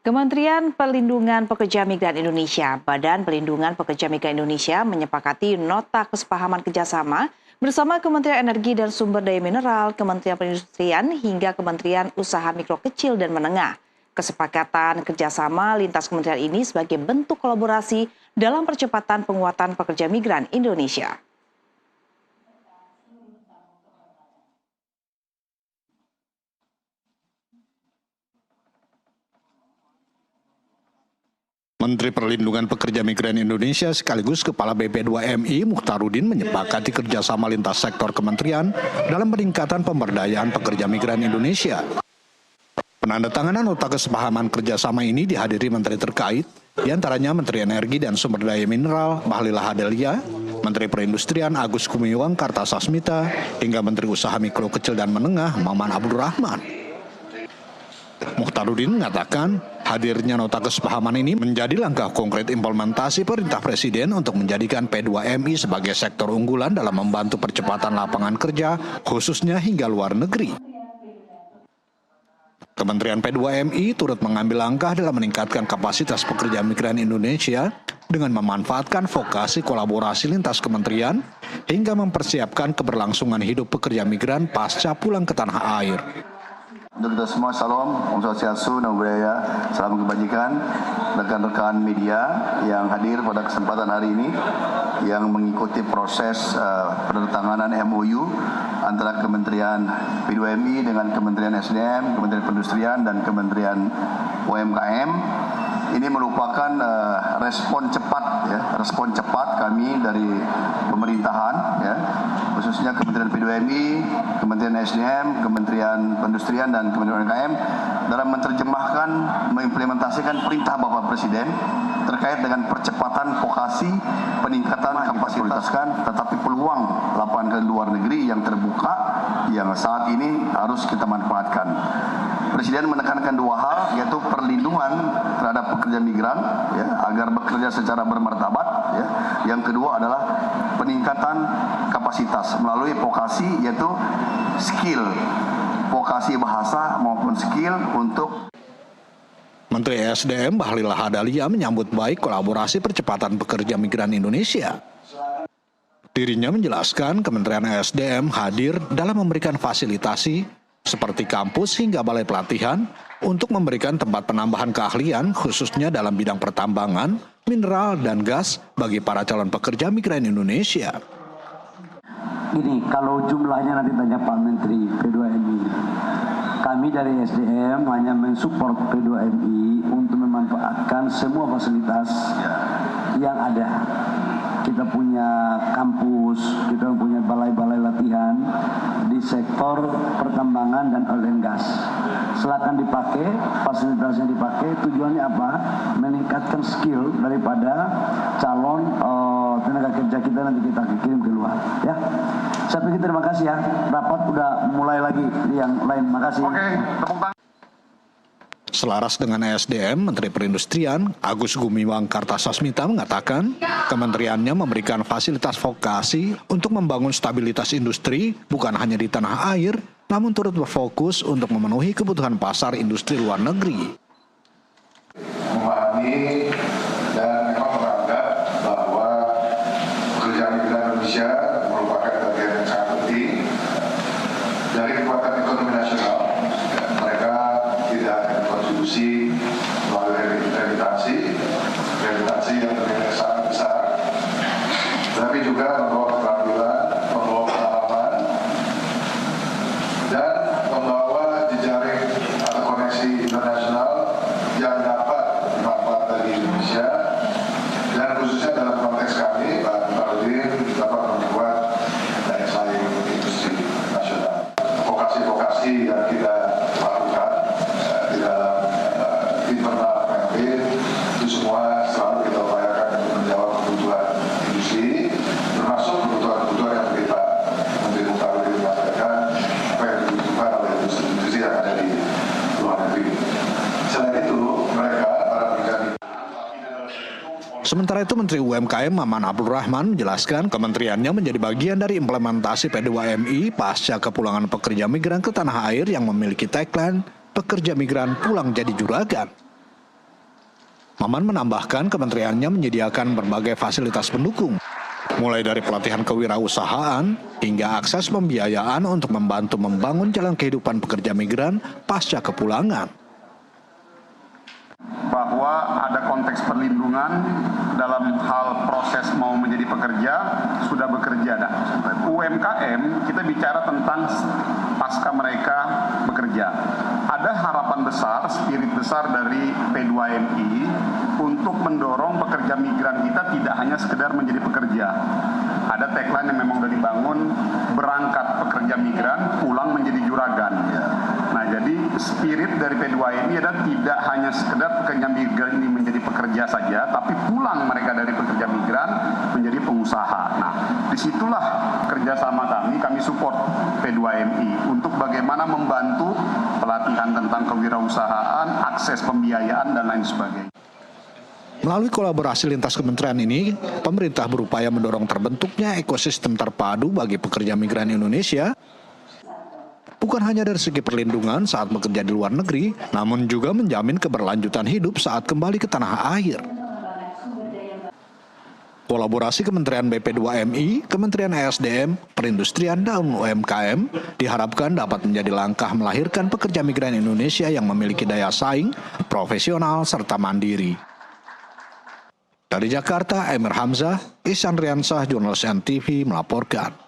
Kementerian Perlindungan Pekerja Migran Indonesia, Badan Perlindungan Pekerja Migran Indonesia menyepakati nota kesepahaman kerjasama bersama Kementerian Energi dan Sumber Daya Mineral, Kementerian Perindustrian hingga Kementerian Usaha Mikro Kecil dan Menengah. Kesepakatan kerjasama lintas kementerian ini sebagai bentuk kolaborasi dalam percepatan penguatan pekerja migran Indonesia. Menteri Perlindungan Pekerja Migran Indonesia sekaligus Kepala BP2MI Mukhtarudin menyepakati kerjasama lintas sektor kementerian dalam peningkatan pemberdayaan pekerja migran Indonesia. Penandatanganan nota kesepahaman kerjasama ini dihadiri menteri terkait, diantaranya Menteri Energi dan Sumber Daya Mineral Bahlil Lahadalia, Menteri Perindustrian Agus Gumiwang Kartasasmita, hingga Menteri Usaha Mikro Kecil dan Menengah Maman Abdurrahman. Mukhtarudin mengatakan, hadirnya nota kesepahaman ini menjadi langkah konkret implementasi perintah Presiden untuk menjadikan P2MI sebagai sektor unggulan dalam membantu percepatan lapangan kerja, khususnya hingga luar negeri. Kementerian P2MI turut mengambil langkah dalam meningkatkan kapasitas pekerja migran Indonesia dengan memanfaatkan vokasi kolaborasi lintas kementerian hingga mempersiapkan keberlangsungan hidup pekerja migran pasca pulang ke tanah air. Untuk kita semua, salam, Om Swastiastu, Namo Buddhaya, salam kebajikan, rekan-rekan media yang hadir pada kesempatan hari ini, yang mengikuti proses penandatanganan MOU antara Kementerian P2MI dengan Kementerian SDM, Kementerian Perindustrian, dan Kementerian UMKM. Ini merupakan respon cepat kami dari pemerintahan, ya, khususnya Kementerian P2MI, Kementerian SDM, Kementerian Perindustrian, dan Kementerian UMKM dalam menerjemahkan, mengimplementasikan perintah Bapak Presiden terkait dengan percepatan vokasi, peningkatan kapasitas, tetapi peluang lapangan kerja luar negeri yang terbuka yang saat ini harus kita manfaatkan. Presiden menekankan dua hal, yaitu perlindungan terhadap pekerja migran, ya, agar bekerja secara bermartabat. Ya. Yang kedua adalah peningkatan kapasitas melalui vokasi, yaitu skill, vokasi bahasa maupun skill untuk. Menteri SDM Bahlil Lahadalia menyambut baik kolaborasi percepatan pekerja migran Indonesia. Dirinya menjelaskan Kementerian SDM hadir dalam memberikan fasilitasi seperti kampus hingga balai pelatihan untuk memberikan tempat penambahan keahlian khususnya dalam bidang pertambangan, mineral, dan gas bagi para calon pekerja migran Indonesia. Ini kalau jumlahnya nanti tanya Pak Menteri P2MI. Kami dari SDM hanya mensupport P2MI untuk memanfaatkan semua fasilitas yang ada. Kita punya kampus, kita punya balai-balai latihan di sektor pertambangan dan oil and gas. Silakan dipakai, fasilitasnya dipakai. Tujuannya apa? Meningkatkan skill daripada calon tenaga kerja kita, nanti kita kirim keluar. Ya, saya pikir terima kasih ya. Rapat udah mulai lagi yang lain. Makasih. Oke, tepuk tangan. Selaras dengan SDM, Menteri Perindustrian Agus Gumiwang Kartasasmita mengatakan kementeriannya memberikan fasilitas vokasi untuk membangun stabilitas industri bukan hanya di tanah air, namun turut berfokus untuk memenuhi kebutuhan pasar industri luar negeri. Memahami dan memang menganggap bahwa pekerja migran Indonesia merupakan bagian yang sangat penting dari kekuatan ekonomi nasional. Mereka tidak akan kontribusi melalui rehabilitasi yang ternyata sangat besar, tapi juga membawa keterampilan, membawa pengalaman, dan membawa jejaring atau koneksi internasional yang dapat dimanfaatkan di Indonesia, dan khususnya dalam konteks kami, Pak Nurdin dapat membuat daya saing industri nasional. Vokasi-vokasi yang kita lakukan di dalam internal PMP itu semua selalu kita upayakan untuk menjawab kebutuhan industri, termasuk kebutuhan-kebutuhan yang kita Menteri Mukhtarudin menyampaikan apa yang dibutuhkan oleh industri-industri yang ada di luar negeri. Selain itu, mereka para pekerja. Sementara itu, Menteri UMKM Maman Abdurrahman menjelaskan kementeriannya menjadi bagian dari implementasi P2MI pasca kepulangan pekerja migran ke tanah air yang memiliki tagline "Pekerja migran pulang jadi juragan". Maman menambahkan kementeriannya menyediakan berbagai fasilitas pendukung, mulai dari pelatihan kewirausahaan hingga akses pembiayaan untuk membantu membangun jalan kehidupan pekerja migran pasca kepulangan. Bahwa ada konteks perlindungan dalam hal proses mau menjadi pekerja, sudah bekerja. Nah, UMKM kita bicara tentang pasca mereka bekerja. Ada harapan besar, spirit besar dari P2MI untuk mendorong pekerja migran kita tidak hanya sekedar menjadi pekerja. Ada tagline yang memang sudah dibangun, berangkat pekerja migran, pulang menjadi juragan. Nah, jadi spirit dari P2MI adalah tidak hanya sekedar pekerja migran ini menjadi pekerja saja, tapi pulang mereka dari pekerja migran menjadi pengusaha. Nah, disitulah kerjasama kami support P2MI untuk bagaimana membantu pelatihan tentang kewirausahaan, akses pembiayaan, dan lain sebagainya. Melalui kolaborasi lintas kementerian ini, pemerintah berupaya mendorong terbentuknya ekosistem terpadu bagi pekerja migran Indonesia, bukan hanya dari segi perlindungan saat bekerja di luar negeri, namun juga menjamin keberlanjutan hidup saat kembali ke tanah air. Kolaborasi Kementerian BP2MI, Kementerian ESDM, Perindustrian dan UMKM diharapkan dapat menjadi langkah melahirkan pekerja migran Indonesia yang memiliki daya saing, profesional, serta mandiri. Dari Jakarta, Emir Hamzah, Ihsan Riansah, Jurnalis NTV melaporkan.